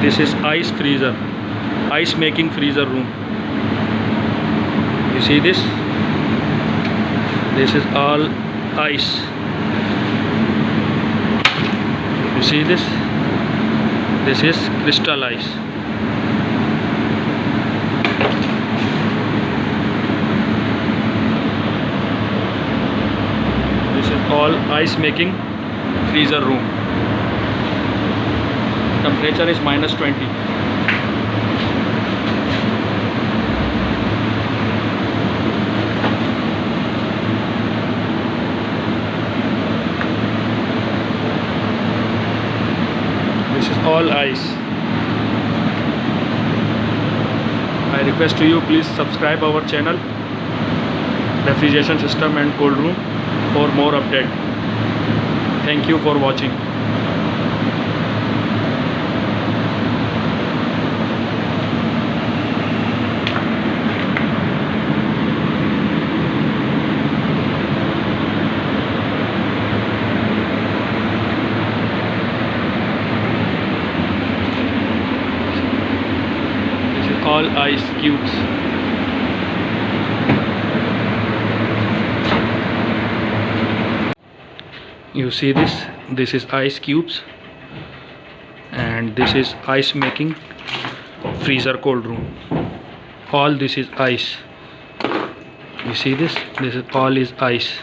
This is ice freezer, ice making freezer room. You see this? This is all ice. You see this? This is crystal ice. This is all ice making freezer room. Temperature is -20. This is all ice. I request to you, please subscribe our channel Refrigeration System and Cold Room for more update. Thank you for watching. All ice cubes. You see this? This is ice cubes, and this is ice making freezer cold room. All this is ice. You see this? This is all is ice.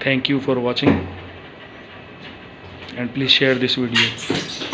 Thank you for watching, and please share this video.